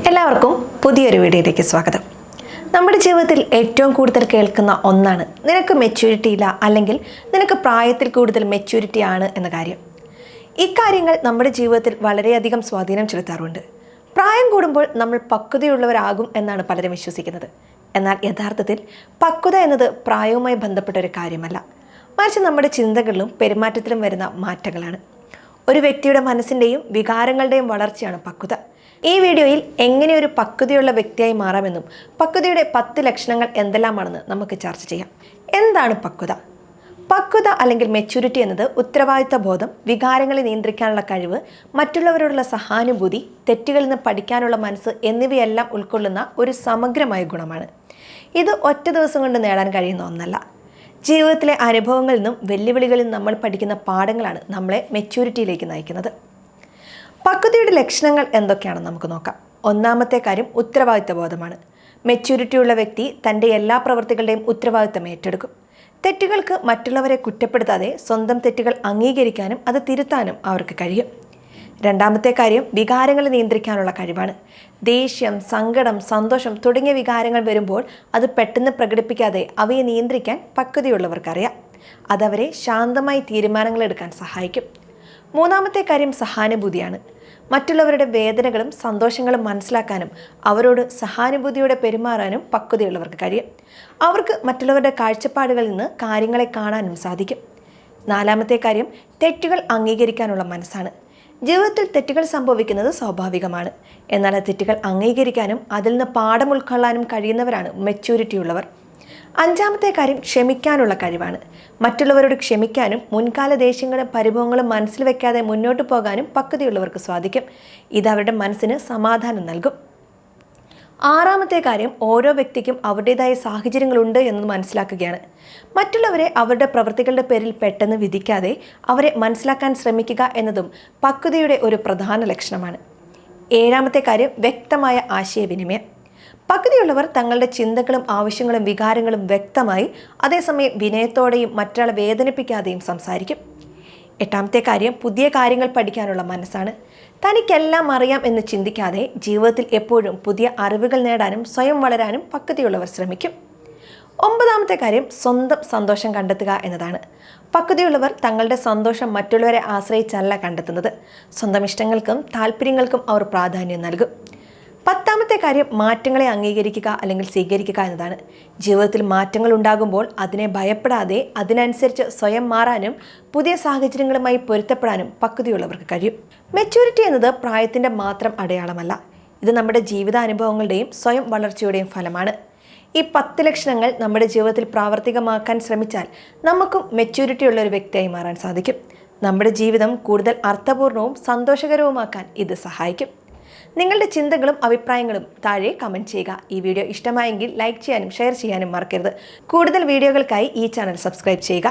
എല്ലാവർക്കും പുതിയൊരു വീഡിയോയിലേക്ക് സ്വാഗതം. നമ്മുടെ ജീവിതത്തിൽ ഏറ്റവും കൂടുതൽ കേൾക്കുന്ന ഒന്നാണ് നിനക്ക് മെച്യൂരിറ്റി ഇല്ല, അല്ലെങ്കിൽ നിനക്ക് പ്രായത്തിൽ കൂടുതൽ മെച്യൂരിറ്റി ആണ് എന്ന കാര്യം. ഇക്കാര്യങ്ങൾ നമ്മുടെ ജീവിതത്തിൽ വളരെയധികം സ്വാധീനം ചെലുത്താറുണ്ട്. പ്രായം കൂടുമ്പോൾ നമ്മൾ പക്വതയുള്ളവരാകും എന്നാണ് പലരും വിശ്വസിക്കുന്നത്. എന്നാൽ യഥാർത്ഥത്തിൽ പക്വത എന്നത് പ്രായവുമായി ബന്ധപ്പെട്ട ഒരു കാര്യമല്ല, മറിച്ച് നമ്മുടെ ചിന്തകളിലും പെരുമാറ്റത്തിലും വരുന്ന മാറ്റങ്ങളാണ്. ഒരു വ്യക്തിയുടെ മനസ്സിൻ്റെയും വികാരങ്ങളുടെയും വളർച്ചയാണ് പക്വത. ഈ വീഡിയോയിൽ എങ്ങനെ ഒരു പക്വതയുള്ള വ്യക്തിയായി മാറാമെന്നും പക്വതയുടെ 10 ലക്ഷണങ്ങൾ എന്തെല്ലാമാണെന്ന് നമുക്ക് ചർച്ച ചെയ്യാം. എന്താണ് പക്വത? പക്വത അല്ലെങ്കിൽ മെച്യൂരിറ്റി എന്നത് ഉത്തരവാദിത്ത ബോധം, വികാരങ്ങളെ നിയന്ത്രിക്കാനുള്ള കഴിവ്, മറ്റുള്ളവരോടുള്ള സഹാനുഭൂതി, തെറ്റുകളിൽ നിന്ന് പഠിക്കാനുള്ള മനസ്സ് എന്നിവയെല്ലാം ഉൾക്കൊള്ളുന്ന ഒരു സമഗ്രമായ ഗുണമാണ്. ഇത് ഒറ്റ ദിവസം കൊണ്ട് നേടാൻ കഴിയുന്ന ഒന്നല്ല. ജീവിതത്തിലെ അനുഭവങ്ങളിൽ നിന്നും വെല്ലുവിളികളിൽ നിന്നും നമ്മൾ പഠിക്കുന്ന പാഠങ്ങളാണ് നമ്മളെ മെച്യൂരിറ്റിയിലേക്ക് നയിക്കുന്നത്. പക്വതയുടെ ലക്ഷണങ്ങൾ എന്തൊക്കെയാണെന്ന് നമുക്ക് നോക്കാം. ഒന്നാമത്തെ കാര്യം ഉത്തരവാദിത്ത ബോധമാണ്. മെച്യൂരിറ്റി ഉള്ള വ്യക്തി തൻ്റെ എല്ലാ പ്രവൃത്തികളുടെയും ഉത്തരവാദിത്തം ഏറ്റെടുക്കും. തെറ്റുകൾക്ക് മറ്റുള്ളവരെ കുറ്റപ്പെടുത്താതെ സ്വന്തം തെറ്റുകൾ അംഗീകരിക്കാനും അത് തിരുത്താനും അവർക്ക് കഴിയും. രണ്ടാമത്തെ കാര്യം വികാരങ്ങളെ നിയന്ത്രിക്കാനുള്ള കഴിവാണ്. ദേഷ്യം, സങ്കടം, സന്തോഷം തുടങ്ങിയ വികാരങ്ങൾ വരുമ്പോൾ അത് പെട്ടെന്ന് പ്രകടിപ്പിക്കാതെ അവയെ നിയന്ത്രിക്കാൻ പക്വതയുള്ളവർക്കറിയാം. അതവരെ ശാന്തമായി തീരുമാനങ്ങൾ എടുക്കാൻ സഹായിക്കും. മൂന്നാമത്തെ കാര്യം സഹാനുഭൂതിയാണ്. മറ്റുള്ളവരുടെ വേദനകളും സന്തോഷങ്ങളും മനസ്സിലാക്കാനും അവരോട് സഹാനുഭൂതിയോടെ പെരുമാറാനും പക്വതയുള്ളവർക്ക് കഴിയും. അവർക്ക് മറ്റുള്ളവരുടെ കാഴ്ചപ്പാടുകളിൽ നിന്ന് കാര്യങ്ങളെ കാണാനും സാധിക്കും. നാലാമത്തെ കാര്യം തെറ്റുകൾ അംഗീകരിക്കാനുള്ള മനസ്സാണ്. ജീവിതത്തിൽ തെറ്റുകൾ സംഭവിക്കുന്നത് സ്വാഭാവികമാണ്. എന്നാൽ ആ തെറ്റുകൾ അംഗീകരിക്കാനും അതിൽ നിന്ന് പാഠം ഉൾക്കൊള്ളാനും കഴിയുന്നവരാണ് മെച്യൂരിറ്റി ഉള്ളവർ. അഞ്ചാമത്തെ കാര്യം ക്ഷമിക്കാനുള്ള കഴിവാണ്. മറ്റുള്ളവരോട് ക്ഷമിക്കാനും മുൻകാല ദേഷ്യങ്ങളും പരിഭവങ്ങളും മനസ്സിൽ വെക്കാതെ മുന്നോട്ട് പോകാനും പക്വതയുള്ളവർക്ക് സാധിക്കും. ഇത് അവരുടെ മനസ്സിന് സമാധാനം നൽകും. ആറാമത്തെ കാര്യം ഓരോ വ്യക്തിക്കും അവരുടേതായ സാഹചര്യങ്ങളുണ്ട് എന്ന് മനസ്സിലാക്കുകയാണ്. മറ്റുള്ളവരെ അവരുടെ പ്രവൃത്തികളുടെ പേരിൽ പെട്ടെന്ന് വിധിക്കാതെ അവരെ മനസ്സിലാക്കാൻ ശ്രമിക്കുക എന്നതും പക്വതയുടെ ഒരു പ്രധാന ലക്ഷണമാണ്. ഏഴാമത്തെ കാര്യം വ്യക്തമായ ആശയവിനിമയം. പക്വതയുള്ളവർ തങ്ങളുടെ ചിന്തകളും ആവശ്യങ്ങളും വികാരങ്ങളും വ്യക്തമായി, അതേസമയം വിനയത്തോടെയും മറ്റൊരാളെ വേദനിപ്പിക്കാതെയും സംസാരിക്കും. എട്ടാമത്തെ കാര്യം പുതിയ കാര്യങ്ങൾ പഠിക്കാനുള്ള മനസ്സാണ്. തനിക്കെല്ലാം അറിയാം എന്ന് ചിന്തിക്കാതെ ജീവിതത്തിൽ എപ്പോഴും പുതിയ അറിവുകൾ നേടാനും സ്വയം വളരാനും പക്വതയുള്ളവർ ശ്രമിക്കും. ഒമ്പതാമത്തെ കാര്യം സ്വന്തം സന്തോഷം കണ്ടെത്തുക എന്നതാണ്. പക്വതയുള്ളവർ തങ്ങളുടെ സന്തോഷം മറ്റുള്ളവരെ ആശ്രയിച്ചല്ല കണ്ടെത്തുന്നത്. സ്വന്തം ഇഷ്ടങ്ങൾക്കും താല്പര്യങ്ങൾക്കും അവർ പ്രാധാന്യം നൽകും. പത്താമത്തെ കാര്യം മാറ്റങ്ങളെ അംഗീകരിക്കുക അല്ലെങ്കിൽ സ്വീകരിക്കുക എന്നതാണ്. ജീവിതത്തിൽ മാറ്റങ്ങൾ ഉണ്ടാകുമ്പോൾ അതിനെ ഭയപ്പെടാതെ അതിനനുസരിച്ച് സ്വയം മാറാനും പുതിയ സാഹചര്യങ്ങളുമായി പൊരുത്തപ്പെടാനും പക്വതയുള്ളവർക്ക് കഴിയും. മെച്യൂരിറ്റി എന്നത് പ്രായത്തിൻ്റെ മാത്രം അടയാളമല്ല. ഇത് നമ്മുടെ ജീവിതാനുഭവങ്ങളുടെയും സ്വയം വളർച്ചയുടെയും ഫലമാണ്. ഈ 10 ലക്ഷണങ്ങൾ നമ്മുടെ ജീവിതത്തിൽ പ്രാവർത്തികമാക്കാൻ ശ്രമിച്ചാൽ നമുക്കും മെച്യൂരിറ്റി ഉള്ള ഒരു വ്യക്തിയായി മാറാൻ സാധിക്കും. നമ്മുടെ ജീവിതം കൂടുതൽ അർത്ഥപൂർണവും സന്തോഷകരവുമാക്കാൻ ഇത് സഹായിക്കും. നിങ്ങളുടെ ചിന്തകളും അഭിപ്രായങ്ങളും താഴെ കമൻറ്റ് ചെയ്യുക. ഈ വീഡിയോ ഇഷ്ടമായെങ്കിൽ ലൈക്ക് ചെയ്യാനും ഷെയർ ചെയ്യാനും മറക്കരുത്. കൂടുതൽ വീഡിയോകൾക്കായി ഈ ചാനൽ സബ്സ്ക്രൈബ് ചെയ്യുക.